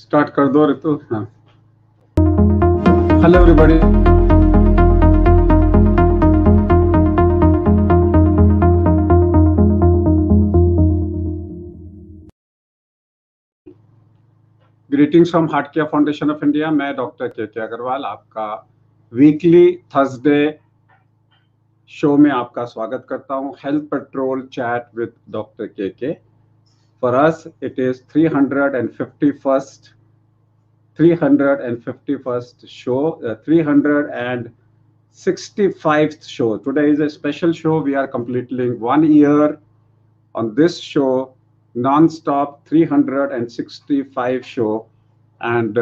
Start कर दो ऋतु। हाँ, hello everybody. Greetings from heart care foundation of India. मैं डॉक्टर के अग्रवाल आपका वीकली थर्सडे शो में आपका स्वागत करता हूं। Health patrol chat with doctor के। For us it is 351st show, 365th show. Today is a special show. We are completing 1 year on this show, non-stop 365 show, and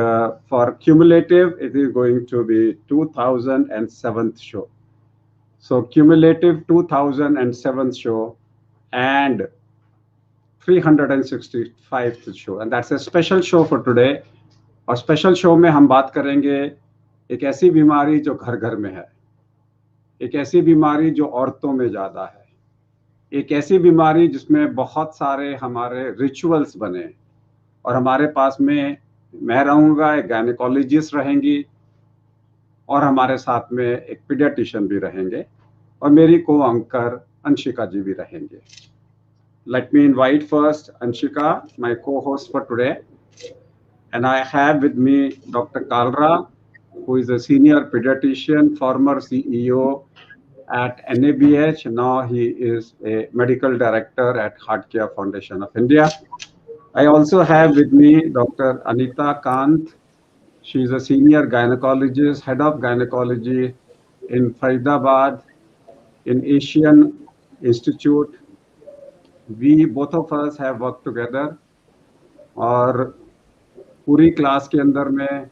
for cumulative it is going to be 2007th show. So cumulative 2007th show and 365th show, and that's a special show for today. और special show में हम बात करेंगे एक ऐसी बीमारी जो घर घर में है, एक ऐसी बीमारी जो औरतों में ज़्यादा है, एक ऐसी बीमारी जिसमें बहुत सारे हमारे रिचुअल्स बने। और हमारे पास में मैं रहूँगा, एक गायनेकोलॉजिस्ट रहेंगी और हमारे साथ में एक पीडियाट्रिशियन भी रहेंगे और मेरी को एंकर अंशिका जी भी रहेंगे। Let me invite first Anshika, my co-host for today. And I have with me Dr. Kalra, who is a senior pediatrician, former CEO at NABH. Now he is a medical director at Heart Care Foundation of India. I also have with me Dr. Anita Kant. She is a senior gynecologist, head of gynecology in Faridabad, in Asian Institute. We, both of us, have worked together. और पूरी class के अंदर में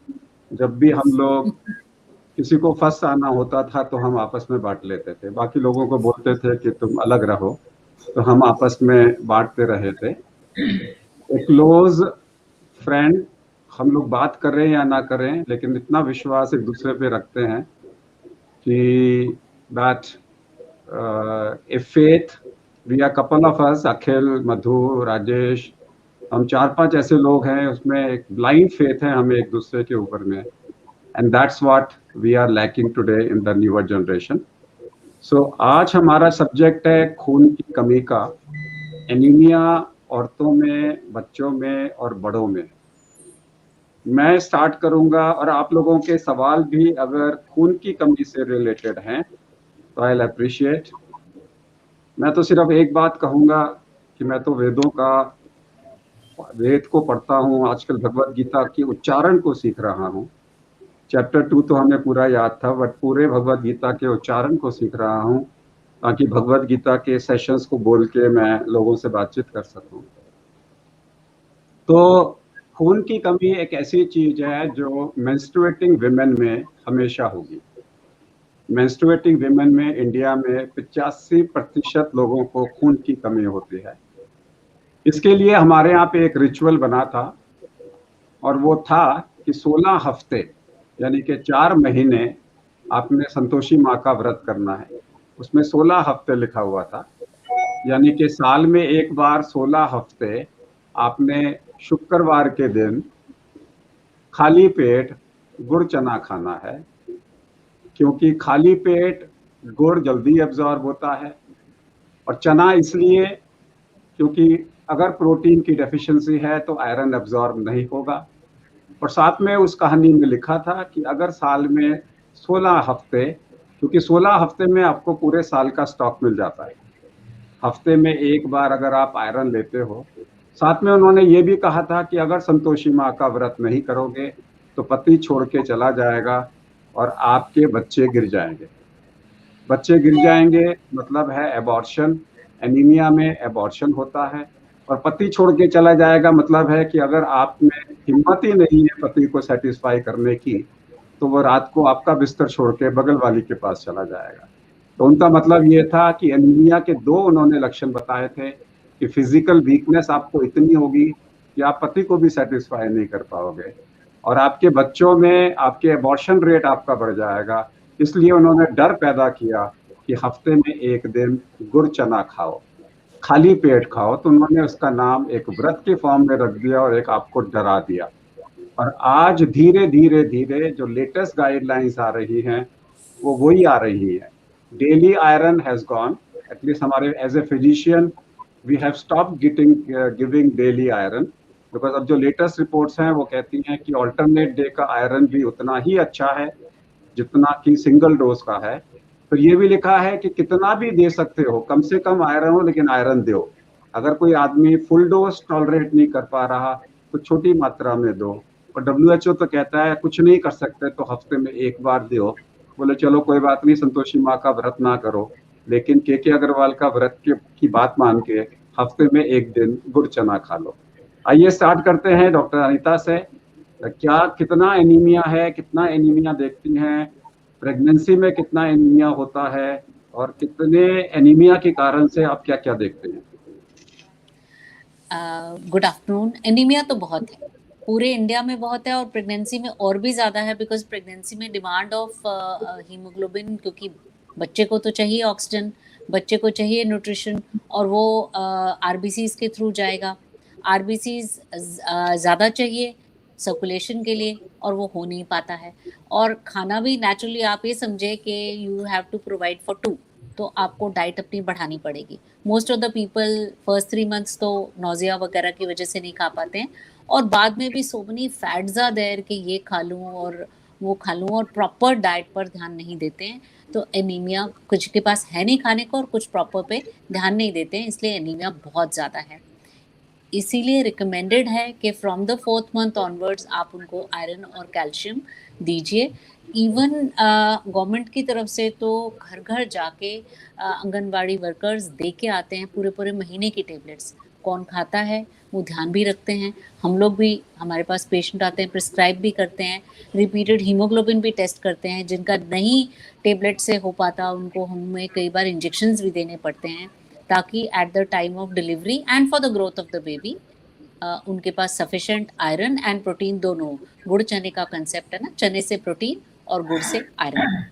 जब भी हम लोग किसी को फर्स्ट आना होता था तो हम आपस में बांट लेते थे। बाकी लोगों को बोलते थे कि तुम अलग रहो, तो हम आपस में बांटते रहे थे। एक क्लोज फ्रेंड, हम लोग बात करें या ना करें, लेकिन इतना विश्वास एक दूसरे पे रखते हैं कि that a faith, we are couple of us, Akhil, Madhu, Rajesh, हम 4-5 ऐसे लोग हैं, उसमें एक ब्लाइंड फेथ है हमें एक दूसरे के ऊपर में। And that's what we are lacking today in the newer generation. So आज हमारा सब्जेक्ट है खून की कमी का, एनीमिया औरतों में, बच्चों में और बड़ों में। मैं स्टार्ट करूंगा और आप लोगों के सवाल भी अगर खून की कमी से रिलेटेड हैं तो आई विल अप्रिशिएट। मैं तो सिर्फ एक बात कहूंगा कि मैं तो वेद को पढ़ता हूँ, आजकल भगवत गीता के उच्चारण को सीख रहा हूँ। चैप्टर 2 तो हमें पूरा याद था, बट पूरे भगवत गीता के उच्चारण को सीख रहा हूँ ताकि भगवत गीता के सेशंस को बोल के मैं लोगों से बातचीत कर सकूं। तो खून की कमी एक ऐसी चीज है जो मेंस्ट्रुएटिंग विमेन में हमेशा होगी। मेंस्ट्रुएटिंग विमेन में इंडिया में 85% लोगों को खून की कमी होती है। इसके लिए हमारे यहाँ पे एक रिचुअल बना था और वो था कि 16 हफ्ते यानी कि 4 महीने आपने संतोषी माँ का व्रत करना है। उसमें 16 हफ्ते लिखा हुआ था, यानी कि साल में एक बार 16 हफ्ते आपने शुक्रवार के दिन खाली पेट गुड़ चना खाना है, क्योंकि खाली पेट गुड़ जल्दी एब्जॉर्ब होता है। और चना इसलिए क्योंकि अगर प्रोटीन की डेफिशिएंसी है तो आयरन एब्जॉर्ब नहीं होगा। और साथ में उस कहानी में लिखा था कि अगर साल में 16 हफ्ते, क्योंकि 16 हफ्ते में आपको पूरे साल का स्टॉक मिल जाता है, हफ्ते में एक बार अगर आप आयरन लेते हो। साथ में उन्होंने ये भी कहा था कि अगर संतोषी माँ का व्रत नहीं करोगे तो पति छोड़ के चला जाएगा और आपके बच्चे गिर जाएंगे। बच्चे गिर जाएंगे मतलब है एबॉर्शन। एनीमिया में एबॉर्शन होता है। और पति छोड़ के चला जाएगा मतलब है कि अगर आप में हिम्मत ही नहीं है पति को सेटिस्फाई करने की, तो वो रात को आपका बिस्तर छोड़ के बगल वाली के पास चला जाएगा। तो उनका मतलब ये था कि एनीमिया के 2 उन्होंने लक्षण बताए थे कि फिजिकल वीकनेस आपको इतनी होगी कि आप पति को भी सेटिस्फाई नहीं कर पाओगे, और आपके बच्चों में आपके एबॉर्शन रेट आपका बढ़ जाएगा। इसलिए उन्होंने डर पैदा किया कि हफ्ते में एक दिन गुड़ चना खाओ, खाली पेट खाओ। तो उन्होंने उसका नाम एक व्रत के फॉर्म में रख दिया और एक आपको डरा दिया। और आज धीरे धीरे धीरे जो लेटेस्ट गाइडलाइंस आ रही हैं वो वही आ रही है। Daily iron has gone, at least हमारे as a physician we have stop giving daily iron, because अब जो लेटेस्ट रिपोर्ट्स हैं वो कहती हैं कि ऑल्टरनेट डे का आयरन भी उतना ही अच्छा है जितना कि सिंगल डोज का है। तो ये भी लिखा है कि कितना भी दे सकते हो, कम से कम आयरन हो, लेकिन आयरन दो। अगर कोई आदमी फुल डोज टॉलरेट नहीं कर पा रहा तो छोटी मात्रा में दो। और WHO तो कहता है कुछ नहीं कर सकते तो हफ्ते में एक बार दो। बोले चलो कोई बात नहीं, संतोषी माँ का व्रत ना करो, लेकिन के अग्रवाल का व्रत की बात मान के हफ्ते में एक दिन गुड़ चना खा लो। आइए स्टार्ट करते हैं डॉक्टर अनीता से। क्या कितना एनीमिया है, कितना एनीमिया देखती हैं, प्रेगनेंसी में कितना एनीमिया होता है, और कितने एनीमिया के कारण से आप क्या क्या देखते हैं? Good afternoon. एनीमिया तो बहुत है, पूरे इंडिया में बहुत है, और प्रेगनेंसी में और भी ज़्यादा है, बिकॉज प्रेगनेंसी में डिमांड ऑफ हीमोग्लोबिन, क्योंकि बच्चे को तो चाहिए ऑक्सीजन, बच्चे को चाहिए न्यूट्रिशन, और वो आरबीसीज के थ्रू जाएगा। आरबीसीज ज़्यादा चाहिए सर्कुलेशन के लिए, और वो हो नहीं पाता है। और खाना भी नेचुरली आप ये समझे कि you have to provide for 2, तो आपको डाइट अपनी बढ़ानी पड़ेगी। Most of the people first 3 months तो नोजिया वगैरह की वजह से नहीं खा पाते हैं, और बाद में भी so many fads are there कि ये खा लूँ और वो खा लूँ, और प्रॉपर डाइट पर ध्यान नहीं देते हैं। तो एनीमिया कुछ के पास है नहीं खाने को, और कुछ प्रॉपर पे ध्यान नहीं देते हैं, इसलिए एनीमिया बहुत ज़्यादा है। इसीलिए रिकमेंडेड है कि from the 4th month onwards आप उनको आयरन और कैल्शियम दीजिए। इवन गवर्नमेंट की तरफ से तो घर घर जाके आंगनबाड़ी वर्कर्स दे के आते हैं पूरे पूरे महीने की टेबलेट्स। कौन खाता है वो ध्यान भी रखते हैं। हम लोग भी, हमारे पास पेशेंट आते हैं, प्रिस्क्राइब भी करते हैं, रिपीटेड हीमोग्लोबिन भी टेस्ट करते हैं। जिनका नहीं टेबलेट से हो पाता उनको हमें कई बार इंजेक्शंस भी देने पड़ते हैं, ताकि at the time of delivery and for the growth of the baby उनके पास सफिशिएंट आयरन एंड प्रोटीन दोनों। गुड़ चने का कंसेप्ट है ना, चने से प्रोटीन और गुड़ से आयरन।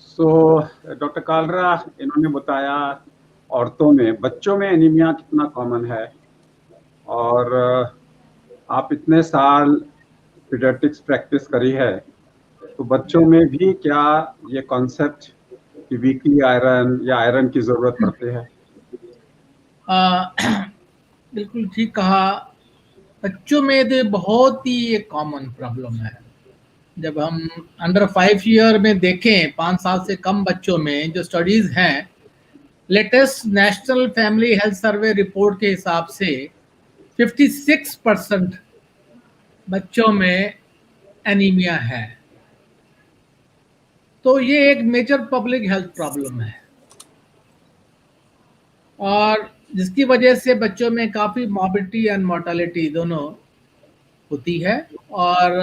सो डॉक्टर कालरा, इन्होंने बताया औरतों में, बच्चों में एनीमिया कितना कॉमन है, और आप इतने साल पीडियाट्रिक्स प्रैक्टिस करी है, तो बच्चों में भी क्या ये कॉन्सेप्ट कि वीकली आयरन या आयरन की जरूरत पड़ती है? बिल्कुल ठीक कहा। बच्चों में तो बहुत ही एक कॉमन प्रॉब्लम है। जब हम अंडर 5 ईयर में देखें, 5 साल से कम बच्चों में जो स्टडीज हैं, latest national family health survey report के हिसाब से 56% बच्चों में एनीमिया है। तो ये एक मेजर पब्लिक हेल्थ प्रॉब्लम है, और जिसकी वजह से बच्चों में काफ़ी मॉर्बिडिटी एंड मोर्टालिटी दोनों होती है। और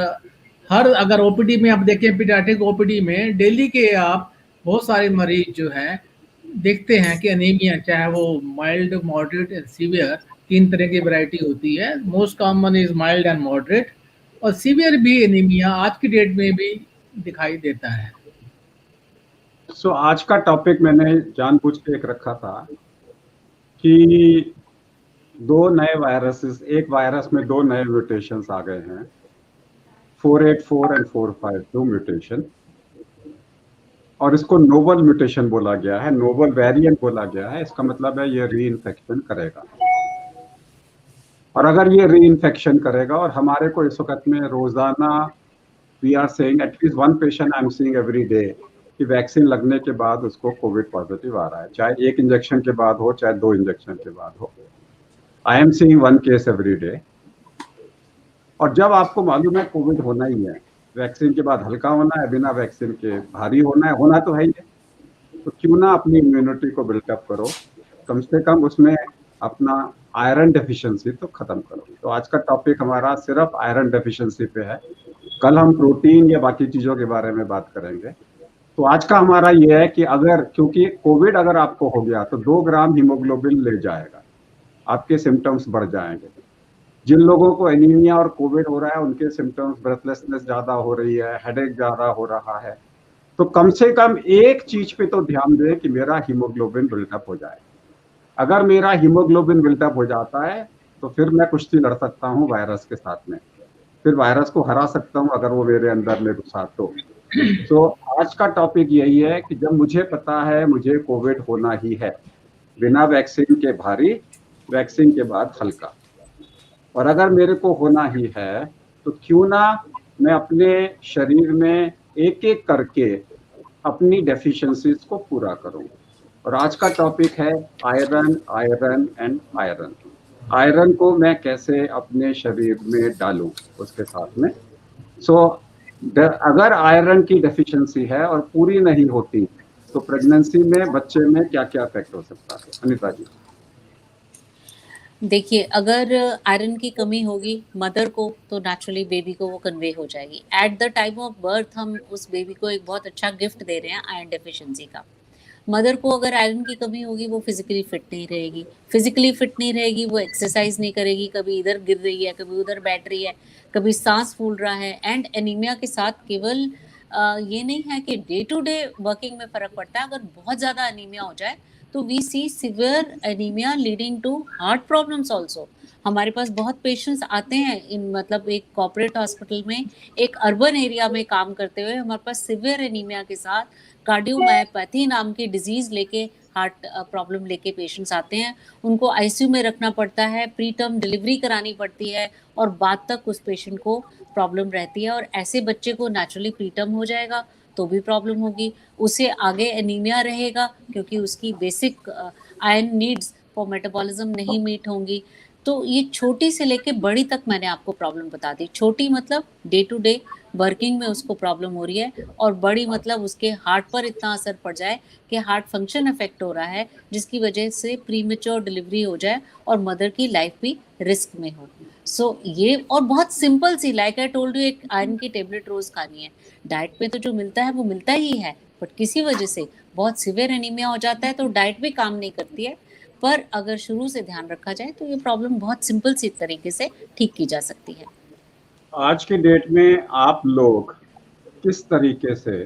हर, अगर ओपीडी में आप देखें, पीडियाट्रिक ओपीडी में डेली के आप बहुत सारे मरीज जो हैं देखते हैं कि एनीमिया, चाहे वो माइल्ड, मॉडरेट एंड सीवियर, 3 तरह की वैरायटी होती है। Most common is mild and moderate, और सीवियर भी एनीमिया आज की डेट में भी दिखाई देता है। सो आज का टॉपिक मैंने जानबूझ के एक रखा था कि 2 नए वायरसेस, एक वायरस में 2 नए म्यूटेशंस आ गए हैं, 484 एंड 45, 2 म्यूटेशन, और इसको नोवल म्यूटेशन बोला गया है, नोवल वेरिएंट बोला गया है। इसका मतलब है ये री इन्फेक्शन करेगा, और अगर ये री इन्फेक्शन करेगा, और हमारे को इस वक्त में रोजाना we are saying at least 1 patient I am seeing every day कि वैक्सीन लगने के बाद उसको कोविड पॉजिटिव आ रहा है, चाहे 1 इंजेक्शन के बाद हो, चाहे 2 इंजेक्शन के बाद हो। आई am seeing 1 case every day. और जब आपको मालूम है कोविड होना ही है, वैक्सीन के बाद हल्का होना है, बिना वैक्सीन के भारी होना है, होना तो है ही है, तो क्यों ना अपनी इम्यूनिटी को बिल्डअप करो, कम से कम उसमें अपना आयरन डेफिशिएंसी तो खत्म करो। तो आज का टॉपिक हमारा सिर्फ आयरन डेफिशिएंसी पे है। कल हम प्रोटीन या बाकी चीज़ों के बारे में बात करेंगे। तो आज का हमारा ये है कि अगर, क्योंकि कोविड अगर आपको हो गया तो 2 ग्राम हीमोग्लोबिन ले जाएगा, आपके सिम्टम्स बढ़ जाएंगे। जिन लोगों को एनीमिया और कोविड हो रहा है उनके सिम्टम्स, ब्रेथलेसनेस ज़्यादा हो रही है, हेडेक ज़्यादा हो रहा है, तो कम से कम एक चीज़ पे तो ध्यान दें कि मेरा हीमोग्लोबिन बिल्डअप हो जाए। अगर मेरा हीमोग्लोबिन बिल्डअप हो जाता है तो फिर मैं कुश्ती लड़ सकता हूँ वायरस के साथ में, फिर वायरस को हरा सकता हूँ अगर वो मेरे अंदर में घुसा तो आज का टॉपिक यही है कि जब मुझे पता है मुझे कोविड होना ही है, बिना वैक्सीन के भारी, वैक्सीन के बाद हल्का, और अगर मेरे को होना ही है तो क्यों ना मैं अपने शरीर में एक एक करके अपनी डेफिशिएंसीज को पूरा करूं। और आज का टॉपिक है iron, iron and iron. Iron को मैं कैसे अपने शरीर में डालूं उसके साथ में। अगर आयरन की डेफिशिएंसी है और पूरी नहीं होती तो प्रेगनेंसी में बच्चे में क्या क्या इफेक्ट हो सकता है? अनीता जी। देखिए, अगर आयरन की कमी होगी मदर को तो नेचुरली बेबी को वो कन्वे हो जाएगी। At the time of birth हम उस बेबी को एक बहुत अच्छा गिफ्ट दे रहे हैं आयरन डेफिशिएंसी का। मदर को अगर आयरन की कमी होगी वो फिजिकली फिट नहीं रहेगी, वो एक्सरसाइज नहीं करेगी, कभी इधर गिर रही है, कभी उधर बैठ रही है, कभी सांस फूल रहा है। एंड एनीमिया के साथ केवल ये नहीं है कि डे टू डे वर्किंग में फर्क पड़ता है, अगर बहुत ज्यादा एनीमिया हो जाए तो we see severe anaemia leading to heart problems also. हमारे पास बहुत पेशेंट्स आते हैं इन मतलब एक कॉर्पोरेट हॉस्पिटल में, एक अर्बन एरिया में काम करते हुए हमारे पास सिवियर एनीमिया के साथ कार्डियोमायोपैथी नाम की डिजीज लेके, हार्ट प्रॉब्लम लेके पेशेंट्स आते हैं। उनको आईसीयू में रखना पड़ता है, प्री टर्म डिलीवरी करानी पड़ती है और बाद तक उस पेशेंट को प्रॉब्लम रहती है। और ऐसे बच्चे को नेचुरली प्री टर्म हो जाएगा तो भी प्रॉब्लम होगी, उसे आगे एनीमिया रहेगा क्योंकि उसकी basic iron needs for metabolism नहीं मीट होंगी। तो ये छोटी से लेके बड़ी तक मैंने आपको प्रॉब्लम बता दी। छोटी मतलब डे टू डे वर्किंग में उसको प्रॉब्लम हो रही है, और बड़ी मतलब उसके हार्ट पर इतना असर पड़ जाए कि हार्ट फंक्शन इफेक्ट हो रहा है जिसकी वजह से प्रीमेच्योर डिलीवरी हो जाए और मदर की लाइफ भी रिस्क में हो। ये और बहुत सिंपल सी, लाइक आई टोल्ड यू, एक आयरन की टेबलेट रोज खानी है। डाइट में तो जो मिलता है वो मिलता ही है, बट किसी वजह से बहुत सिवियर एनीमिया हो जाता है तो डाइट भी काम नहीं करती है। पर अगर शुरू से ध्यान रखा जाए तो ये प्रॉब्लम बहुत सिंपल सी तरीके से ठीक की जा सकती है। आज के डेट में आप लोग किस तरीके से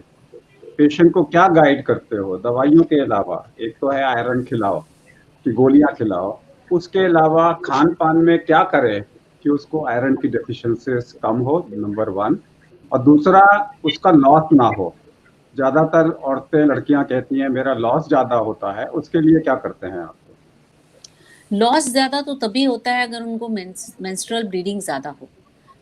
पेशेंट को क्या गाइड करते हो? दवाइयों के अलावा एक तो है आयरन खिलाओ कि गोलियां खिलाओ, उसके अलावा खान पान में क्या करें कि उसको आयरन की डेफिशिएंसीज कम हो, नंबर 1, और दूसरा उसका लॉस ना हो। ज्यादातर औरतें, लड़कियां कहती हैं मेरा लॉस ज्यादा होता है, उसके लिए क्या करते हैं आप? लॉस ज्यादा तो तभी होता है अगर उनको मेंस्ट्रुअल ब्लीडिंग ज्यादा हो।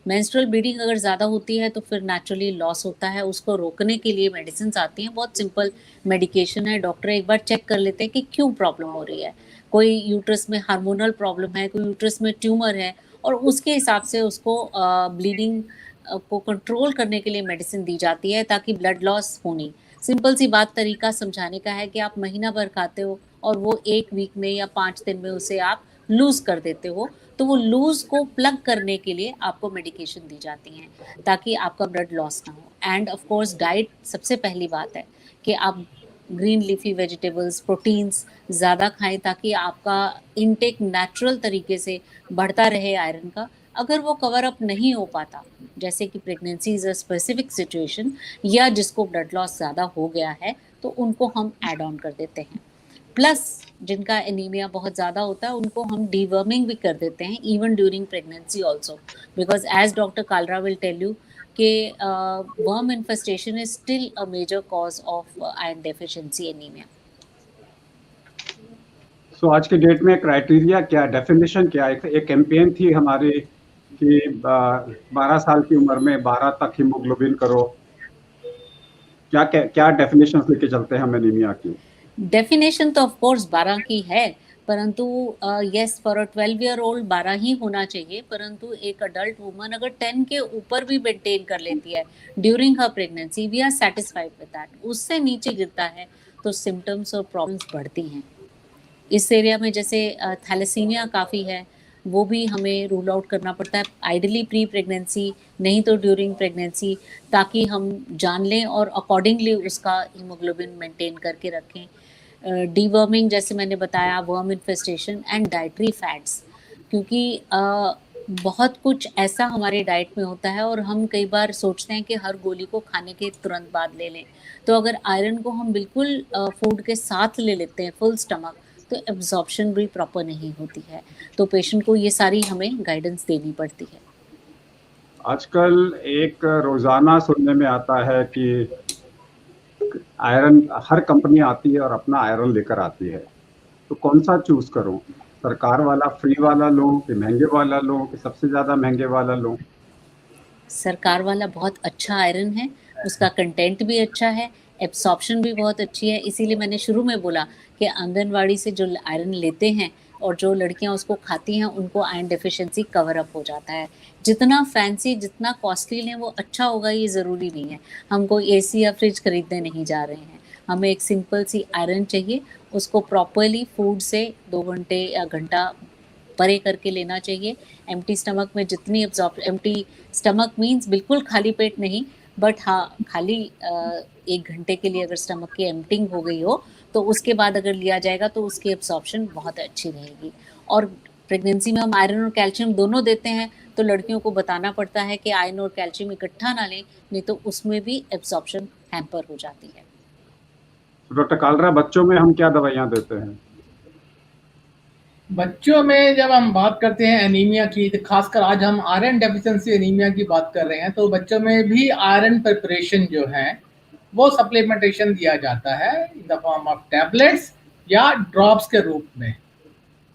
मेंस्ट्रुअल ब्लीडिंग अगर ज़्यादा होती है तो फिर नेचुरली लॉस होता है। उसको रोकने के लिए मेडिसिन आती हैं, बहुत सिंपल मेडिकेशन है। डॉक्टर एक बार चेक कर लेते हैं कि क्यों प्रॉब्लम हो रही है। कोई यूट्रस में हार्मोनल प्रॉब्लम है, कोई यूट्रस में ट्यूमर है, और उसके हिसाब से उसको ब्लीडिंग को कंट्रोल करने के लिए मेडिसिन दी जाती है ताकि ब्लड लॉस हो नहीं। सिंपल सी बात, तरीका समझाने का है कि आप महीना भर खाते हो और वो 1 वीक में या 5 दिन में उसे आप लूज कर देते हो, तो वो लूज को प्लग करने के लिए आपको मेडिकेशन दी जाती हैं ताकि आपका ब्लड लॉस ना हो। एंड ऑफ कोर्स डाइट सबसे पहली बात है कि आप ग्रीन लीफी वेजिटेबल्स, प्रोटीन्स ज़्यादा खाएं ताकि आपका इनटेक नेचुरल तरीके से बढ़ता रहे आयरन का। अगर वो कवर अप नहीं हो पाता, जैसे कि pregnancy is a specific situation, या जिसको ब्लड लॉस ज़्यादा हो गया है, तो उनको हम ऐड ऑन कर देते हैं। प्लस जिनका एनीमिया बहुत ज़्यादा होता है उनको हम डीवर्मिंग भी कर देते हैं even during pregnancy also, because as doctor Kalra will tell you कि worm infestation is still a major cause of iron deficiency anaemia. So आज के डेट में क्राइटेरिया क्या, डेफिनेशन क्या है? एक कैंपेन थी हमारी कि 12 साल की उम्र में 12 तक हीमोग्लोबिन करो। क्या डेफिनेशन लेके चलते हैं हम एनीमिया की? डेफिनेशन तो ऑफ कोर्स 12 की है, परंतु yes for a 12 year old 12 ही होना चाहिए, परंतु एक अडल्ट वुमन अगर 10 के ऊपर भी मेंटेन कर लेती है during her pregnancy, we are satisfied with that. उससे नीचे गिरता है तो सिम्टम्स और प्रॉब्लम्स बढ़ती हैं। इस एरिया में जैसे थैलेसीमिया काफ़ी है, वो भी हमें रूल आउट करना पड़ता है, आइडियली प्री प्रेगनेंसी, नहीं तो ड्यूरिंग प्रेगनेंसी, ताकि हम जान लें और अकॉर्डिंगली उसका हीमोग्लोबिन मेंटेन करके रखें। डीवर्मिंग जैसे मैंने बताया, worm infestation and dietary fats, क्योंकि बहुत कुछ ऐसा हमारे डाइट में होता है और हम कई बार सोचते हैं कि हर गोली को खाने के तुरंत बाद ले लें। तो अगर आयरन को हम बिल्कुल फूड के साथ ले लेते हैं फुल स्टमक, तो एब्जॉर्प्शन भी प्रॉपर नहीं होती है। तो पेशेंट को ये सारी हमें गाइडेंस देनी पड़ती है। आजकल एक रोजाना सुनने में आता है कि आयरन, हर कंपनी आती है और अपना आयरन लेकर आती है, तो कौन सा चूज करूं? सरकार वाला फ्री वाला लूं कि महंगे वाला लूं कि सबसे ज्यादा महंगे वाला लूं? सरकार वाला बहुत अच्छा आयरन है, उसका कंटेंट भी अच्छा है, एब्सॉर्प्शन भी बहुत अच्छी है। इसीलिए मैंने शुरू में बोला कि आंगनवाड़ी से जो आयरन लेते हैं और जो लड़कियां उसको खाती हैं उनको आयरन डेफिशिएंसी कवर अप हो जाता है। जितना फैंसी, जितना कॉस्टली लें वो अच्छा होगा ये ज़रूरी नहीं है। हम कोई एसी या फ्रिज खरीदने नहीं जा रहे हैं, हमें एक सिंपल सी आयरन चाहिए, उसको प्रॉपरली फूड से 2 घंटे या घंटा परे करके लेना चाहिए। एम्प्टी स्टमक में जितनी एम्प्टी स्टमक मीन्स बिल्कुल खाली पेट नहीं, बट हाँ खाली 1 घंटे के लिए अगर स्टमक की एम्प्टिंग हो गई हो तो उसके बाद अगर लिया जाएगा तो उसकी एब्सॉर्प्शन बहुत अच्छी रहेगी। और प्रेगनेंसी में हम आयरन और कैल्शियम दोनों देते हैं, तो लड़कियों को बताना पड़ता है कि आयरन और कैल्शियम इकट्ठा ना लें, नहीं तो उसमें भी एब्सॉर्प्शन हैम्पर हो जाती है। डॉक्टर कालरा, बच्चों में हम क्या दवाइयां देते हैं? बच्चों में जब हम बात करते हैं एनीमिया की, तो खासकर आज हम आयरन डेफिशिएंसी एनीमिया की बात कर रहे हैं, तो बच्चों में भी आयरन प्रिपरेशन जो है वो सप्लीमेंटेशन दिया जाता है in the form of tablets या ड्रॉप्स के रूप में।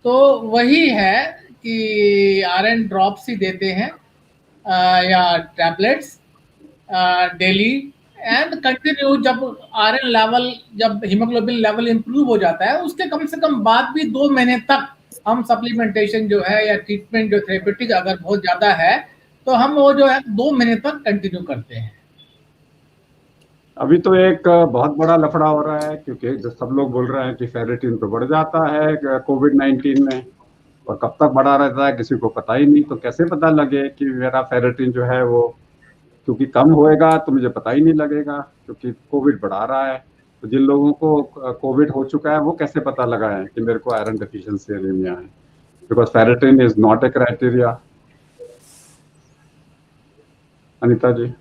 तो वही है कि आयरन ड्रॉप्स ही देते हैं या टैबलेट्स डेली एंड कंटिन्यू। जब आयरन लेवल, जब हीमोग्लोबिन लेवल इंप्रूव हो जाता है उसके कम से कम बाद भी 2 महीने तक हम सप्लीमेंटेशन जो है या ट्रीटमेंट जो थेरेपेटिक अगर बहुत ज्यादा है तो हम वो जो है 2 महीने तक कंटिन्यू करते हैं। अभी तो एक बहुत बड़ा लफड़ा हो रहा है, क्योंकि जो सब लोग बोल रहे हैं कि फेरेटिन तो बढ़ जाता है कोविड-19 में, और कब तक बढ़ा रहता है किसी को पता ही नहीं। तो कैसे पता लगे कि मेरा फेरेटिन जो है वो, क्योंकि कम होएगा तो मुझे पता ही नहीं लगेगा, क्योंकि कोविड बढ़ा रहा है। तो जिन लोगों को कोविड हो चुका है वो कैसे पता लगाएं कि मेरे को आयरन डेफिशिएंसी एनीमिया है? Because ferritin is not a criteria. Anita ji,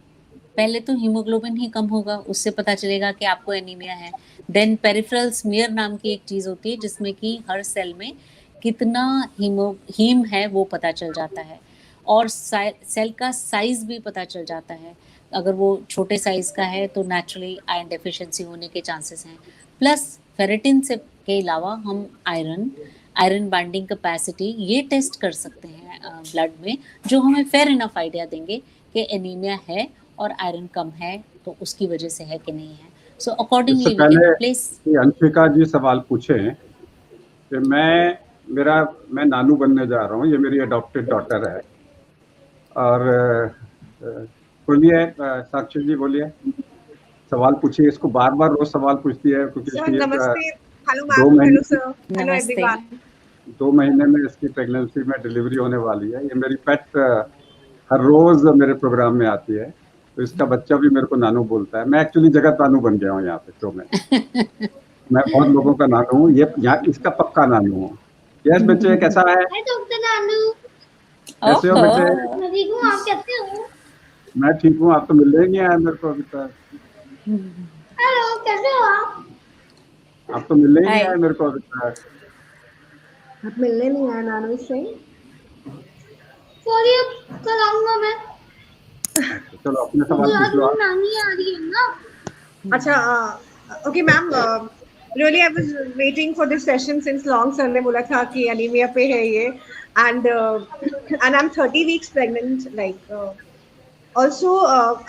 पहले तो हीमोग्लोबिन ही कम होगा, उससे पता चलेगा कि आपको एनीमिया है। देन पेरिफेरल स्मीयर नाम की एक चीज़ होती है जिसमें कि हर सेल में कितना हीम है वो पता चल जाता है, और सेल का साइज भी पता चल जाता है। अगर वो छोटे साइज का है तो नेचुरली आयरन डेफिशिएंसी होने के चांसेस हैं। प्लस फेरेटिन से के अलावा हम आयरन बाइंडिंग कैपेसिटी ये टेस्ट कर सकते हैं ब्लड में, जो हमें फेयर इनफ आइडिया देंगे कि एनीमिया है और आयरन कम है तो उसकी वजह से है कि नहीं है। So accordingly we can place. Anshika ji सवाल पूछे कि मैं नानू बनने जा रहा हूँ, ये मेरी अडॉप्टेड डॉटर है, और बोलिए साक्षी जी, बोलिए, सवाल पूछिए। इसको बार बार रोज सवाल पूछती है क्योंकि नमस्ते। Hello ma'am, hello sir, hello everyone. 2 महीने में इसकी प्रेगनेंसी में डिलीवरी होने वाली है। ये मेरी पेट हर रोज मेरे प्रोग्राम में आती है, तो इसका बच्चा भी मेरे को नानू बोलता है। मैं एक्चुअली जगत नानू बन गया हूँ यहाँ पे शो में। मैं बहुत लोगों का नानू हूँ, ये यहाँ इसका पक्का नानू हूँ। यस बच्चे, कैसा है? डॉक्टर नानू, कैसे हो बच्चे? मैं ठीक हूँ, आप कैसे हो? मैं ठीक हूँ, आप तो मिलने ही नहीं आए मेरे को अभी तक। हेलो, कैसे हो आप? आप तो मिलने ही नहीं आए मेरे को अभी तक। आप मिलने नहीं आए नानू से? सॉरी, अब कल आऊंगा मैं। चलो अपने सवाल पूछो आप। नानी आ रही है ना? अच्छा, okay ma'am, really I was waiting for this session since long. Sir ने बोला था कि एनीमिया पे है ये, and I'm 30 weeks pregnant. Like also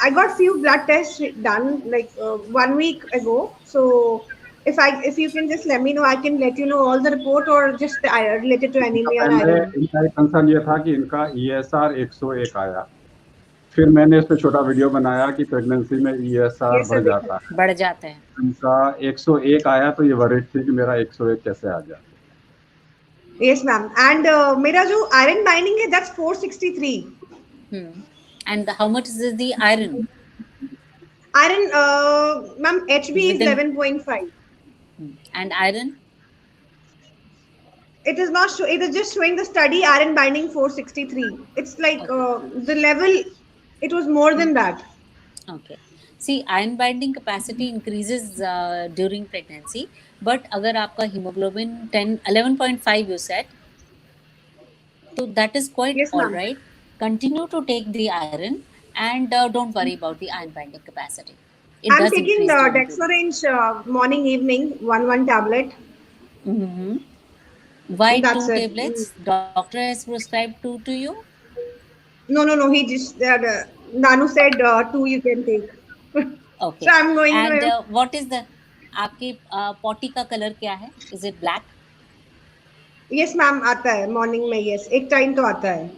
I got few blood tests done like 1 week ago. So if you can just let me know, I can let you know all the report or just related to anemia. इनका एक concern ये था कि इनका ESR 101 आया, फिर मैंने इस पे छोटा वीडियो बनाया कि प्रेगनेंसी में ESR बढ़ जाता है। इनका 101 आया तो ये वरीड थी कि मेरा 101 कैसे आ गया। Yes ma'am, and मेरा जो iron binding है that's 463. And how much is the iron? Iron, ma'am, HB is 11.5. And iron? It is not show. It is just showing the study iron binding 463. It's like the level. It was more than that. Okay. See, iron binding capacity increases during pregnancy but अगर आपका haemoglobin 11.5 you said, तो that is quite Yes, all ma'am. Right. Continue to take the iron and don't worry about the iron binding capacity. It I'm does taking increase the hemoglobin. Dexorange morning, evening, one tablet. Mm-hmm. Why That's 2 it. tablets? Doctor has prescribed 2 to you? No. He just Nanu said 2 you can take. So Okay. I'm going to And him. what is the आपके potty का colour क्या है? Is it black? Yes, ma'am. आता है morning में. Yes, एक time तो आता है.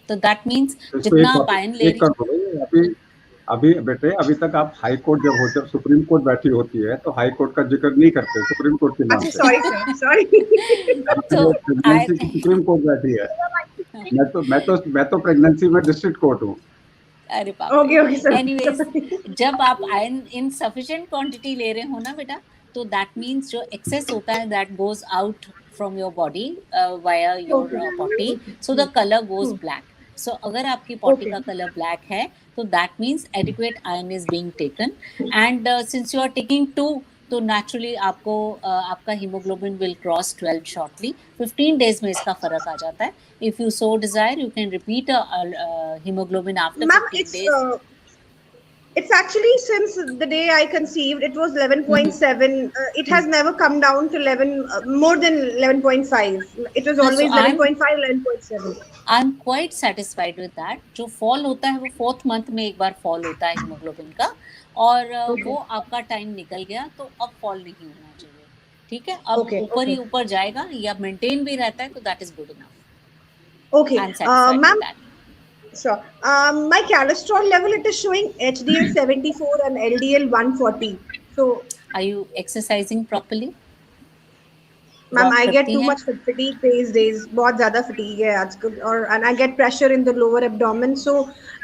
तो that means तो इसको जितना आप आयन ले एक कर दो भाई, अभी बेटे, अभी तक आप हाई कोर्ट जब सुप्रीम कोर्ट बैठी होती है तो हाई कोर्ट का जिक्र नहीं करते सुप्रीम कोर्ट के नाम अच्छा, से। sorry sir, sorry. तो सुप्रीम कोर्ट बैठी है, मैं तो प्रेगनेंसी में डिस्ट्रिक्ट कोर्ट हूँ। अरे बाप Okay, sir. एनीवेज, जब आप आयरन इन सफिशिएंट क्वांटिटी ले रहे हो ना बेटा, तो दैट मींस जो एक्सेस होता है that goes out from your body via your potty, so the colour goes black. So अगर आपकी पॉटी का कलर ब्लैक है तो that means adequate iron is being taken. And since you are taking 2, तो naturally आपको आपका haemoglobin will cross 12 shortly. 15 days में इसका फर्क आ जाता है. If you so desire, you can repeat hemoglobin after Ma'am, 15 days. It's actually since the day I conceived, it was 11.7. It has never come down to 11, more than 11.5. It was always 11.5, 11.7. I'm quite satisfied with that. जो fall होता है वो 4th month में एक बार fall होता है hemoglobin का, और वो आपका टाइम निकल गया, तो अब fall नहीं होना चाहिए. ठीक है, अब ऊपर ही ऊपर जाएगा या मेंटेन भी रहता है तो that is good enough. Okay, ma'am. Sure. My cholesterol level, it is showing HDL 74 and LDL 140. So, are you exercising properly? Ma'am, I get too much fatigue these days. बहुत ज़्यादा fatigue है आजकल, and I get pressure in the lower abdomen. So,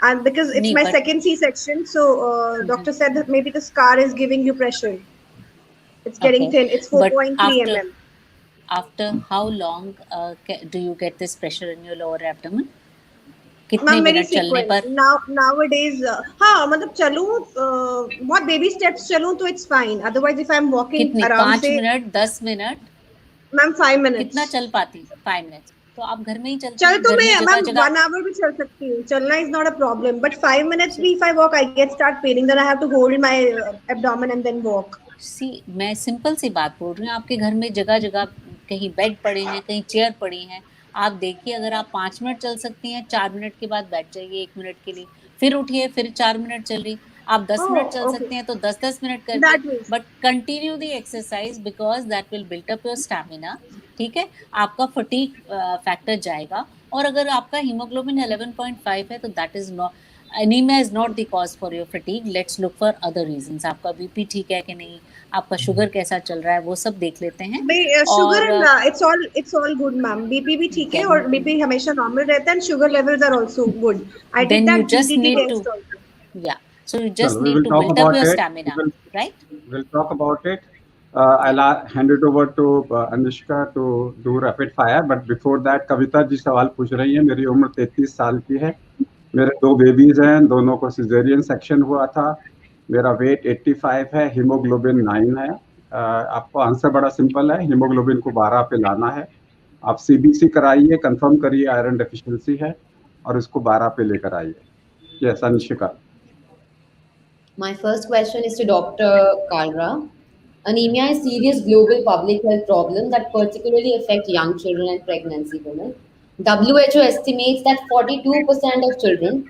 and because it's my second C-section, so doctor said that maybe the scar is giving you pressure. It's getting thin. It's 4.3 mm. After how long do you get this pressure in your lower abdomen? कितने minute चलने पर? Nowadays, हाँ, मतलब चलूँ बहुत baby steps चलूँ तो it's fine. Otherwise, if I'm walking around से 5 मिनट, 10 मिनट? Ma'am 5 minutes. कितना चल पाती? 5 minutes. तो आप घर में ही चलती चल तो मैं मैम 1 hour भी चल सकती हूँ. चलना is not a problem. But 5 minutes भी if I walk, I start paining. Then I have to hold my abdomen and then walk. See, मैं सिंपल सी बात बोल रही हूँ. आपके घर में जगह जगह कहीं बेड पड़े हैं, कहीं चेयर पड़ी हैं. आप देखिए, अगर आप 5 मिनट चल सकती हैं, 4 मिनट के बाद बैठ जाइए 1 मिनट के लिए, फिर उठिए, फिर 4 मिनट चल रही. आप 10 मिनट चल सकते हैं तो 10-10 मिनट करिए, but continue the exercise because that will build up your stamina. ठीक है, आपका फटीग फैक्टर जाएगा. और अगर आपका हीमोग्लोबिन 11.5 है तो that is not, anaemia is not the cause for your fatigue. Let's look for other reasons. आपका बीपी ठीक है कि नहीं, आपका शुगर कैसा चल रहा है, वो सब देख लेते हैं. Sugar it's all good ma'am. BP भी ठीक है और बीपी हमेशा नॉर्मल रहता है and sugar levels are also good. I did that GTT test also. Yeah, so you just need to build up your stamina, right? We'll talk about it. I'll hand it over to Anushka to do rapid fire, but before that Kavita ji सवाल पूछ रही हैं. मेरी उम्र 33 साल की है, मेरे 2 बेबीज हैं, दोनों को सिजेरियन सेक्शन हुआ था, मेरा वेट 85 है, हीमोग्लोबिन 9 है. आपको आंसर बड़ा सिंपल है, हीमोग्लोबिन को 12 पे लाना है. आप CBC कराइए, कंफर्म करिए आयरन डेफिशिएंसी है और इसको 12 पे लेकर आइए. Yes Anushka. My first question is to Dr. Kalra. Anemia is a serious global public health problem that particularly affects young children and pregnancy women. WHO estimates that 42% of children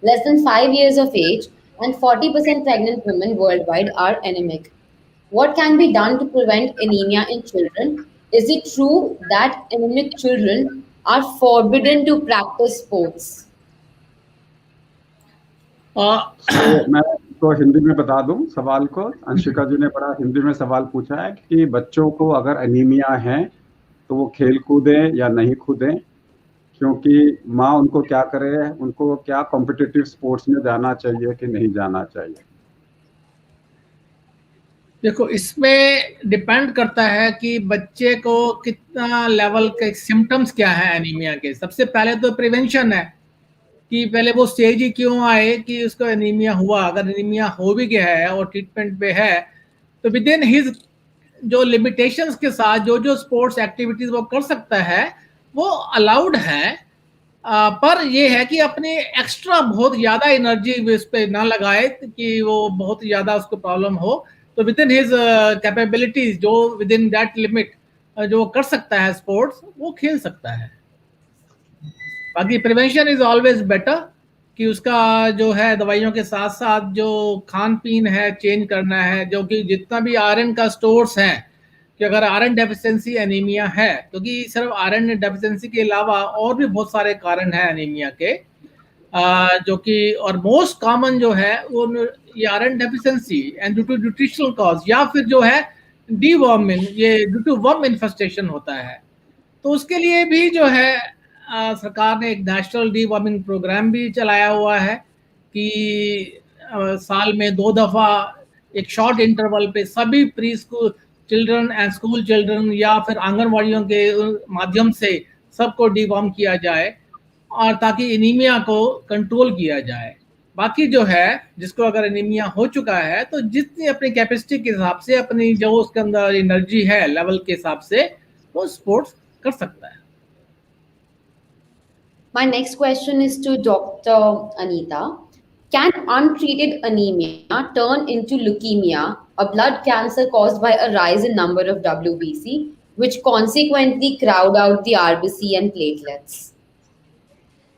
less than 5 years of age and 40% pregnant women worldwide are anemic. What can be done to prevent anemia in children? Is it true that anemic children are forbidden to practice sports? मैं तो हिंदी में बता दूं सवाल को. अंशिका जी ने बड़ा हिंदी में सवाल पूछा है कि बच्चों को अगर एनीमिया है तो वो खेल कूदें या नहीं कूदें, क्योंकि माँ उनको क्या करे, उनको क्या कॉम्पिटिटिव स्पोर्ट्स में जाना चाहिए कि नहीं जाना चाहिए. देखो, इसमें डिपेंड करता है कि बच्चे को कितना लेवल के सिम्टम्स क्या है एनीमिया के. सबसे पहले तो प्रिवेंशन है कि पहले वो स्टेज ही क्यों आए कि उसको एनीमिया हुआ. अगर एनीमिया हो भी गया है और ट्रीटमेंट पे है तो विद इन हिज जो लिमिटेशंस के साथ जो स्पोर्ट्स एक्टिविटीज वो कर सकता है वो अलाउड है, पर ये है कि अपने एक्स्ट्रा बहुत ज़्यादा एनर्जी इस पे ना लगाए कि वो बहुत ज़्यादा उसको प्रॉब्लम हो। तो विद इन हिज कैपेबिलिटीज, जो विद इन दैट लिमिट जो कर सकता है स्पोर्ट्स, वो खेल सकता है। बाकी प्रिवेंशन इज ऑलवेज बेटर, कि उसका जो है दवाइयों के साथ साथ जो खान पीन है चेंज करना है, जो कि जितना भी आयरन का स्टोर्स है, कि अगर आयरन डेफिशिएंसी एनीमिया है, क्योंकि सिर्फ आयरन डेफिशिएंसी के अलावा और भी बहुत सारे कारण हैं एनीमिया के, जो कि और मोस्ट कॉमन जो है वो ये iron deficiency and due to nutritional cause, या फिर जो है डीवर्मिंग, ये ड्यू टू वर्म इन्फेस्टेशन होता है। तो उसके लिए भी जो है सरकार ने एक नेशनल डीवर्मिंग प्रोग्राम भी चलाया हुआ है कि साल में 2 दफा एक शॉर्ट इंटरवल पे सभी pre school children and school children या फिर आंगनवाड़ियों के माध्यम से सबको डीवर्म किया जाए, और ताकि एनीमिया को कंट्रोल किया जाए। बाकी जो है जिसको अगर एनीमिया हो चुका है, तो जितनी अपनी कैपेसिटी के हिसाब से, अपनी जो उसके अंदर एनर्जी है लेवल के हिसाब से, वो स्पोर्ट्स कर सकता है। My next question is to Dr. Anita. Can untreated anemia turn into leukemia, a blood cancer caused by a rise in number of WBC, which consequently crowd out the RBC and platelets?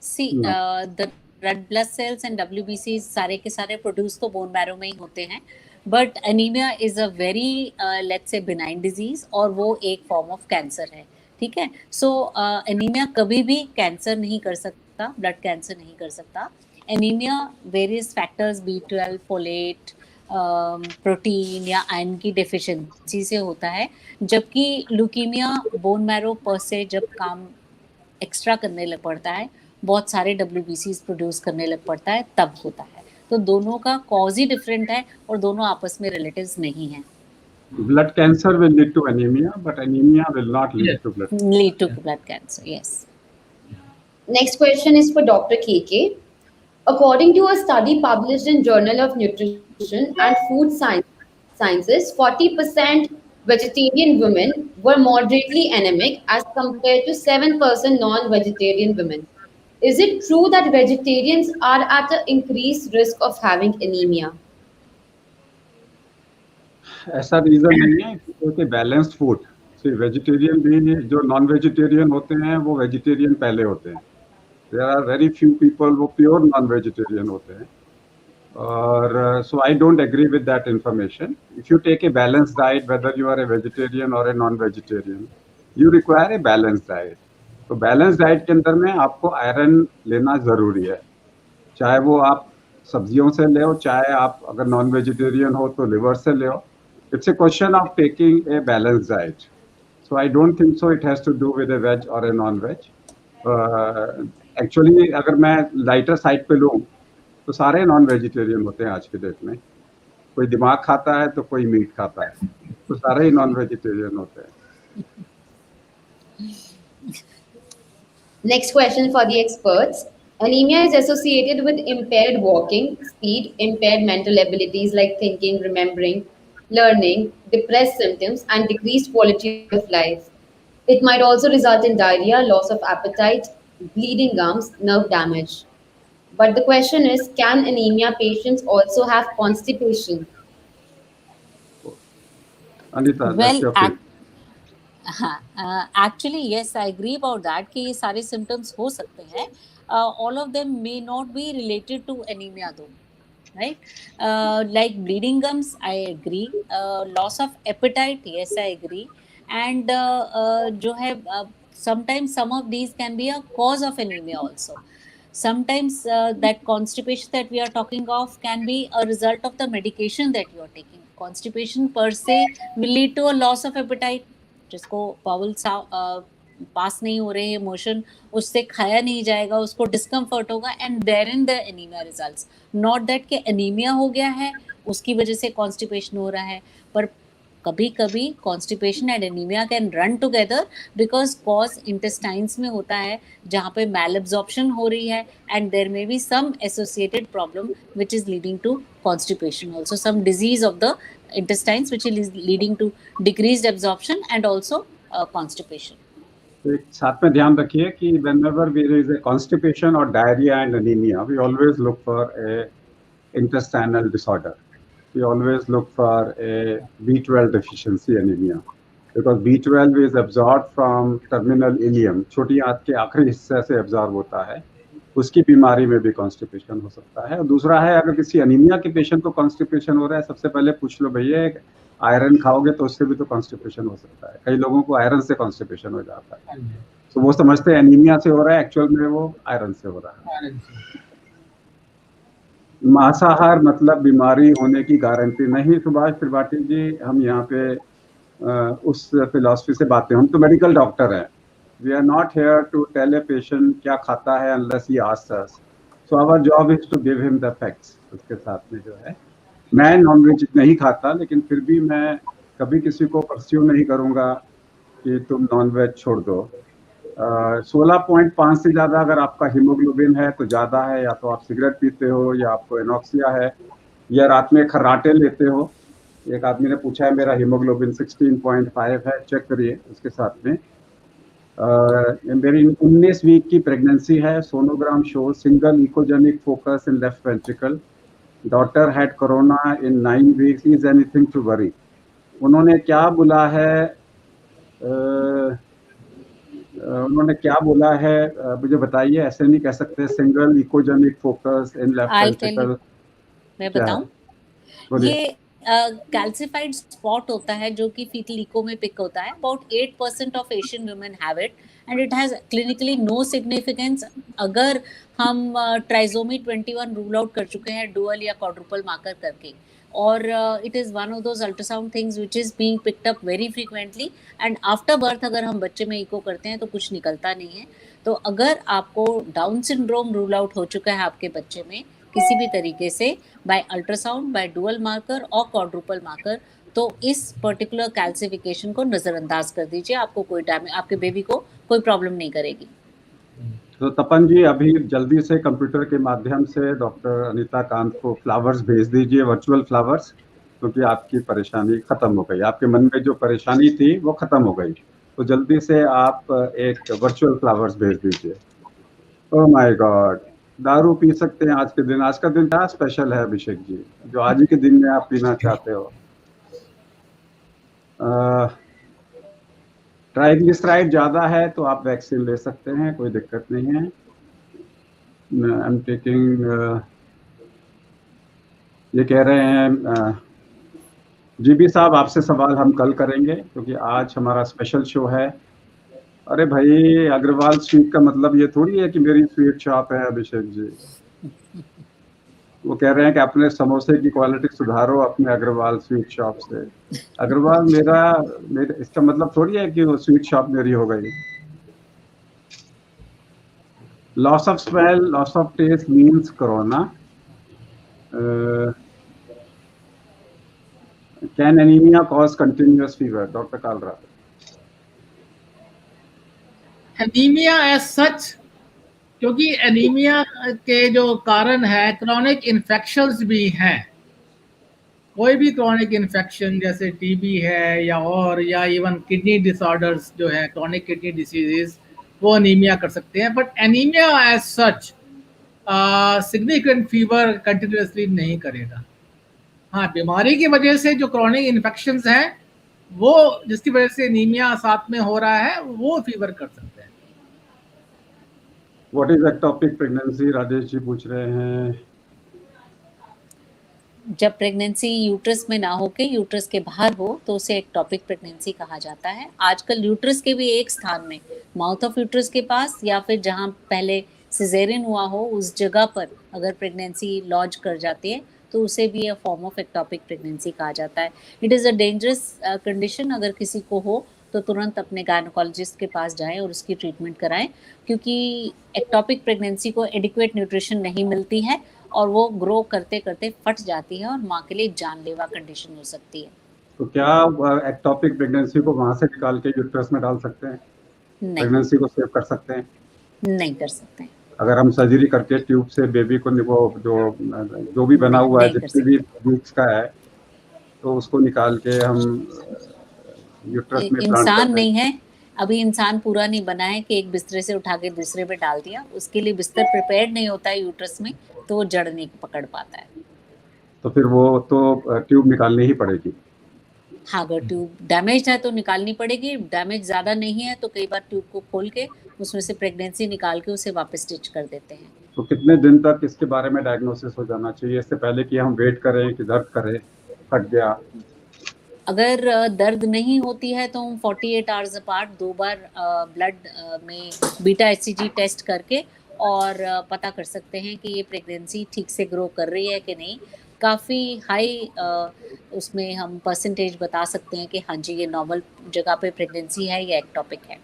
See, the red blood cells and WBC सारे के सारे produce तो bone marrow में ही होते हैं, but anaemia is a very let's say benign disease, और वो एक फॉर्म ऑफ कैंसर है, ठीक है। सो एनीमिया कभी भी कैंसर नहीं कर सकता, ब्लड कैंसर नहीं कर सकता। Anaemia various factors B12, folate, protein या आयरन की डेफिशिएंसी से होता है, जबकि ल्यूकीमिया बोन मैरो पर से जब काम एक्स्ट्रा करने लग पड़ता है, बहुत सारे WBCs प्रोड्यूस करने लग पड़ता है, तब होता है। तो दोनों का कॉज ही डिफरेंट है और दोनों आपस में रिलेटिव्स नहीं हैं। Blood cancer will lead to anemia, but anemia will not lead to blood cancer. Lead to blood cancer, yes. Next question is for Dr. KK. According to a study published in Journal of Nutrition and Food Sciences, 40% vegetarian women were moderately anemic as compared to 7% non-vegetarian women. Is it true that vegetarians are at an increased risk of having anemia? ऐसा reason नहीं है, क्योंकि balanced food, vegetarian भी जो non vegetarian होते हैं वो vegetarian पहले होते हैं। There are very few people वो प्योर नॉन वेजिटेरियन होते हैं, और so I don't agree with that information. If you take a balanced diet, whether you are a vegetarian और a non vegetarian, you require a balanced diet. तो balanced diet के अंदर में आपको iron लेना ज़रूरी है, चाहे वो आप सब्जियों से ले, चाहे आप अगर नॉन वेजिटेरियन हो तो लिवर से ले। It's a question of taking a balanced diet. So I don't think so it has to do with a veg or a non-veg. Actually अगर मैं लाइटर साइड पे लूँ तो सारे नॉन वेजिटेरियन होते हैं आज के डेट में। कोई दिमाग खाता है तो कोई मीट खाता है, तो सारे ही नॉन वेजिटेरियन होते हैं। Next question for the experts. Anemia is associated with impaired walking, speed, impaired mental abilities like thinking, remembering, learning, depressed symptoms, and decreased quality of life. It might also result in diarrhea, loss of appetite, bleeding gums, nerve damage. But the question is, can anemia patients also have constipation? Anita, Well, that's your pick. actually yes, I agree about that कि ये सारे symptoms हो सकते हैं. All of them may not be related to anemia though. Right, like bleeding gums, I agree. Loss of appetite, yes, I agree. And जो है sometimes some of these can be a cause of anemia also. Sometimes that constipation that we are talking of can be a result of the medication that you are taking. Constipation per se will lead to a loss of appetite. जिसको bowel पास नहीं हो रहे हैं, motion उससे खाया नहीं जाएगा, उसको डिस्कम्फर्ट होगा, and there in the anaemia results. Not that कि एनीमिया हो गया है उसकी वजह से कॉन्स्टिपेशन हो रहा है, पर कभी कभी constipation and anaemia can run together because cause intestines में होता है जहाँ पे मैल एब्जॉर्प्शन हो रही है and there may be some associated problem which is leading to constipation, also some disease of the intestines which is leading to decreased absorption and also constipation. तो एक साथ में ध्यान रखिए कि whenever there is a constipation or diarrhea and anemia, we always look for a intestinal disorder. We always look for a B12 deficiency anemia because B12 is absorbed from terminal ileum, छोटी आंत के आखिरी हिस्से से absorb होता है, उसकी बीमारी में भी कॉन्स्टिपेशन हो सकता है। और दूसरा है, अगर किसी अनीमिया के पेशेंट को कॉन्स्टिपेशन हो रहा है, सबसे पहले पूछ लो भैया आयरन खाओगे तो उससे भी तो कॉन्स्टिपेशन हो सकता है। कई लोगों को आयरन से कॉन्स्टिपेशन हो जाता है, तो वो समझते हैं एनीमिया से हो रहा है, एक्चुअल में वो आयरन से हो रहा है। मांसाहार मतलब बीमारी होने की गारंटी नहीं। सुभाष त्रिपाठी जी, हम यहाँ पे उस फिलॉसफी से बातें, हम तो मेडिकल डॉक्टर हैं। We are not here to tell a patient क्या खाता है unless he asks us. So our job is to give him the facts. उसके साथ में जो है, मैं नॉनवेज नहीं खाता, लेकिन फिर भी मैं कभी किसी को परस्यू नहीं करूँगा कि तुम नॉनवेज छोड़ दो। 16.5 से ज़्यादा अगर आपका हीमोग्लोबिन है तो ज़्यादा है, या तो आप सिगरेट पीते हो, या आपको एनॉक्सिया है, या रात में खर्राटे लेते हो। एक आदमी ने पूछा है मेरा हीमोग्लोबिन 16.5 है, चेक करिए उसके साथ में। मेरी 19 वीक की प्रेगनेंसी है, sonogram show single echogenic focus in left ventricle, daughter had corona in 9 weeks, is anything to worry. उन्होंने क्या बोला है, उन्होंने क्या बोला है मुझे बताइए, ऐसे नहीं कह सकते single echogenic focus in left ventricle. मैं बताऊं, ये कैल्सिफाइड स्पॉट होता है जो कि फीटल इको में पिक होता है। About 8% of Asian women have it and it has clinically no significance. अगर हम ट्राइसोमी 21 रूल आउट कर चुके हैं डुअल या क्वाड्रुपल मार्कर करके, और it is one of those ultrasound things which is being picked up very frequently and after birth अगर हम बच्चे में इको करते हैं तो कुछ निकलता नहीं है। तो अगर आपको डाउन सिंड्रोम रूल आउट हो चुका है आपके बच्चे में किसी भी तरीके से, by ultrasound, by dual marker और क्वाड्रुपल मार्कर, तो इस पर्टिकुलर कैल्सिफिकेशन को नज़रअंदाज कर दीजिए। आपको कोई डैमेज, आपके बेबी को कोई प्रॉब्लम नहीं करेगी। तो तपन जी, अभी जल्दी से कंप्यूटर के माध्यम से डॉक्टर अनीता कांत को फ्लावर्स भेज दीजिए, वर्चुअल फ्लावर्स, क्योंकि आपकी परेशानी खत्म हो गई। आपके मन में जो परेशानी थी वो खत्म हो गई, तो जल्दी से आप एक वर्चुअल फ्लावर्स भेज दीजिए। ओह माय गॉड, दारू पी सकते हैं आज के दिन? आज का दिन क्या स्पेशल है अभिषेक जी, जो आज ही के दिन में आप पीना चाहते हो? ट्राइग्लिसराइड ज़्यादा है तो आप वैक्सीन ले सकते हैं, कोई दिक्कत नहीं है। आई एम टेकिंग, ये कह रहे हैं जीबी साहब, आपसे सवाल हम कल करेंगे क्योंकि आज हमारा स्पेशल शो है। अरे भाई, अग्रवाल स्वीट का मतलब ये थोड़ी है कि मेरी स्वीट शॉप है अभिषेक जी। वो कह रहे हैं कि अपने समोसे की क्वालिटी सुधारो अपने अग्रवाल स्वीट शॉप से। अग्रवाल मेरा इसका मतलब थोड़ी है कि वो स्वीट शॉप मेरी हो गई। Loss of smell, loss of taste means corona. Can anaemia cause continuous fever? Doctor Kalra. Anaemia as such, क्योंकि एनीमिया के जो कारण है क्रॉनिक इन्फेक्शंस भी हैं। कोई भी क्रॉनिक इन्फेक्शन जैसे टीबी है या इवन किडनी डिसऑर्डर्स जो है, क्रॉनिक किडनी डिसीजेस, वो एनीमिया कर सकते हैं। But anaemia as such significant fever continuously नहीं करेगा। हाँ, बीमारी की वजह से जो क्रॉनिक इन्फेक्शंस हैं वो, जिसकी वजह से एनीमिया साथ में हो रहा है, वो फीवर कर सकते हैं। What is ectopic pregnancy? Rajesh ji पूछ रहे हैं। जब प्रेगनेंसी यूट्रस में ना होके यूट्रस के बाहर हो तो उसे एक्टोपिक प्रेगनेंसी कहा जाता है। आजकल यूट्रस के भी एक स्थान में, माउथ ऑफ यूट्रस के पास या फिर जहाँ पहले सिजेरियन हुआ हो उस जगह पर अगर प्रेगनेंसी लॉज कर जाती है तो उसे भी a form of ectopic pregnancy कहा जाता है। It is a dangerous condition. अगर किसी को हो तो तुरंत अपने गायनोकोलॉजिस्ट के पास जाएं और उसकी ट्रीटमेंट कराएं, क्योंकि एक्टोपिक प्रेगनेंसी को एडिक्वेट न्यूट्रिशन नहीं मिलती है और वो ग्रो करते करते फट जाती है और माँ के लिए जानलेवा कंडीशन हो सकती है। तो क्या एक्टोपिक प्रेगनेंसी को वहां से निकाल के यूट्रस में डाल सकते हैं? नहीं, प्रेगनेंसी को सेव कर सकते हैं? नहीं कर सकते हैं। अगर हम सर्जरी करके ट्यूब से बेबी को वो जो भी बना हुआ है नहीं कर जितने भी वीक्स का है तो उसको निकाल के हम यूट्रस में प्लांट इंसान करते हैं। नहीं है, अभी इंसान पूरा नहीं बना है कि एक बिस्तरे से उठा के दूसरे पे डाल दिया, उसके लिए बिस्तर प्रिपेयर नहीं होता है यूट्रस में, तो वो जड़ नहीं पकड़ पाता है। तो फिर वो तो ट्यूब निकालनी ही पड़ेगी। हाँ, अगर ट्यूब डैमेज है तो निकालनी पड़ेगी, डैमेज ज्यादा नहीं है तो कई बार ट्यूब को खोल के उसमें से प्रेगनेंसी निकाल के उसे वापस स्टिच कर देते हैं। तो कितने दिन तक इसके बारे में डायग्नोसिस हो जाना चाहिए, इससे पहले कि हम वेट करें कि दर्द करे, फट गया? अगर दर्द नहीं होती है तो हम 48 आवर्स अपार्ट 2 बार ब्लड में बीटा एचसीजी टेस्ट करके और पता कर सकते हैं कि ये प्रेगनेंसी ठीक से ग्रो कर रही है कि नहीं। काफ़ी हाई उसमें हम परसेंटेज बता सकते हैं कि हाँ जी ये नॉर्मल जगह पे प्रेगनेंसी है या एक्टोपिक है।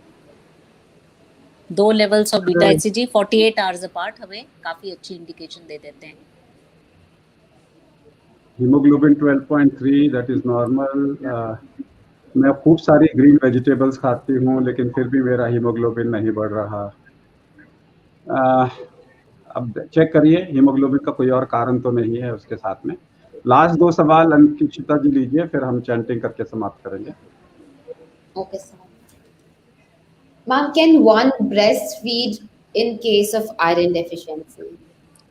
2 levels of beta HCG 48 hours apart हमें काफ़ी अच्छी इंडिकेशन दे देते हैं। Haemoglobin 12.3 that is normal. मैं खूब सारी ग्रीन वेजिटेबल्स खाती हूँ लेकिन फिर भी मेरा हीमोग्लोबिन नहीं बढ़ रहा। अब चेक करिए हीमोग्लोबिन का कोई और कारण तो नहीं है उसके साथ में। लास्ट 2 सवाल अंकिता जी लीजिए, फिर हम चैंटिंग करके समाप्त करेंगे। Okay, sir. Ma'am, can one breastfeed in case of iron deficiency?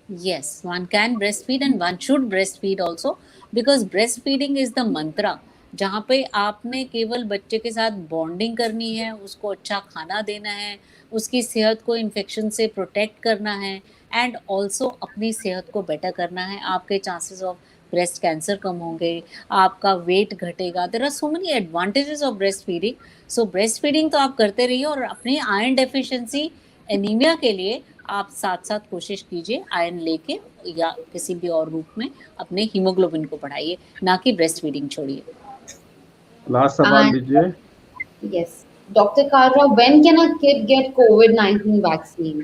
Yes, one can breastfeed and one should breastfeed also because breastfeeding is the mantra जहाँ पे आपने केवल बच्चे के साथ बॉन्डिंग करनी है, उसको अच्छा खाना देना है, उसकी सेहत को इन्फेक्शन से प्रोटेक्ट करना है एंड ऑल्सो अपनी सेहत को बेटर करना है। आपके चांसेस ऑफ ब्रेस्ट कैंसर कम होंगे, आपका वेट घटेगा। There are so many advantages of breast feeding. So breast feeding तो आप करते रहिए और अपनी आयरन डेफिशिएंसी एनीमिया के लिए आप साथ साथ कोशिश कीजिए आयरन लेके या किसी भी और रूप में अपने हीमोग्लोबिन को बढ़ाइए, ना कि ब्रेस्ट फीडिंग छोड़िए। लास्ट सवाल लीजिए। Yes, Dr. Kalra, when can a kid get COVID-19 vaccine?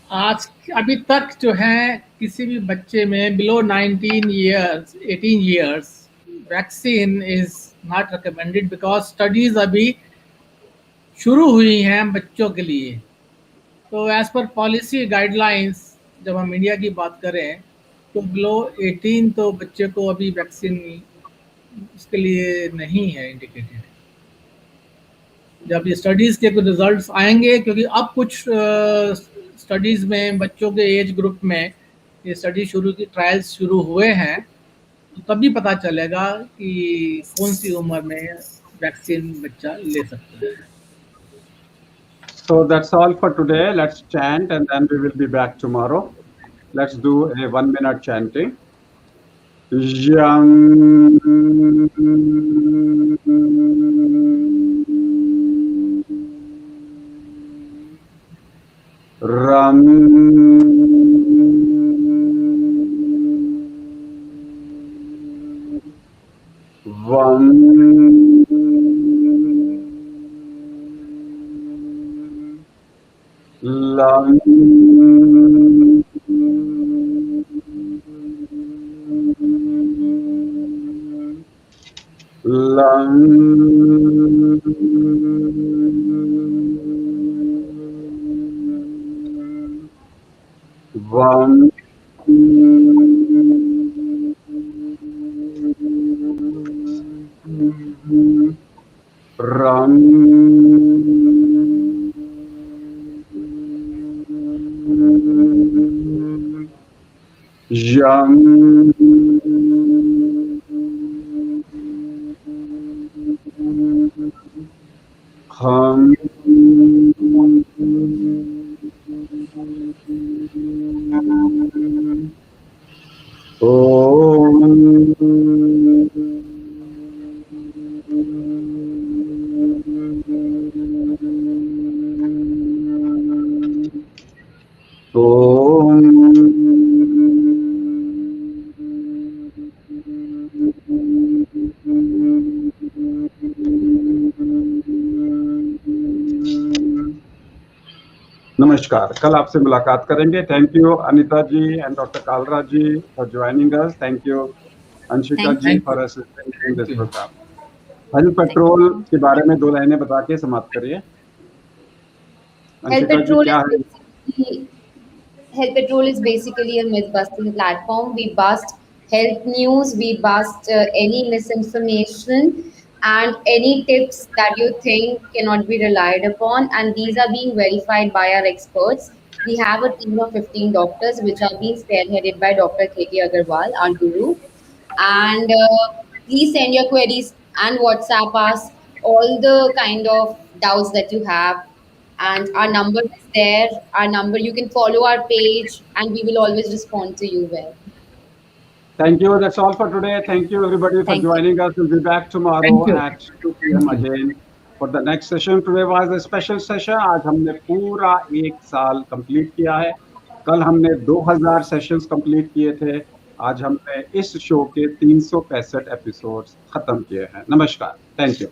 आज अभी तक जो है किसी भी बच्चे में below 18 years vaccine is not recommended because studies अभी शुरू हुई हैं बच्चों के लिए। तो एज पर पॉलिसी गाइडलाइंस जब हम इंडिया की बात करें तो बिलो 18 तो बच्चे को अभी वैक्सीन उसके लिए नहीं है इंडिकेटेड। जब ये स्टडीज़ के कुछ रिजल्ट्स आएंगे, क्योंकि अब कुछ स्टडीज़ में बच्चों के एज ग्रुप में ये स्टडी ट्रायल्स शुरू हुए हैं, तो तभी पता चलेगा कि कौन सी उम्र में वैक्सीन बच्चा ले सकता है। So that's all for today. Let's chant and then we will be back tomorrow. Let's do a 1-minute chanting. Yang Ram Vam Lam Lam Vam Ram Yang Ham नमस्कार। कल आपसे मुलाकात करेंगे। Thank you Anita ji and doctor Kalra ji for joining us. Thank you Anshika Thank ji you. For assisting in this you. Programme. Health patrol के बारे में 2 लाइनें बता के समाप्त करिए। Health अंशिका जी Patrol क्या is है? basically Health Patrol is basically a myth busting platform. We bust health news, we bust any misinformation and any tips that you think cannot be relied upon. And these are being verified by our experts. We have a team of 15 doctors, which are being spearheaded by Dr. K.K. Agarwal, our guru. And please send your queries and WhatsApp us all the kind of doubts that you have, and our number is there. Our number, you can follow our page and we will always respond to you well. Thank you. That's all for today. Thank you everybody for Thank you. joining us. We'll be back tomorrow Thank you. at 2 p.m. Thank you. again for the next session. Today was a special session. आज हमने पूरा 1 साल complete किया है। कल हमने 2000 sessions complete किए थे। आज हमने इस शो के 365 एपिसोड्स खत्म किए हैं। नमस्कार। Thank you.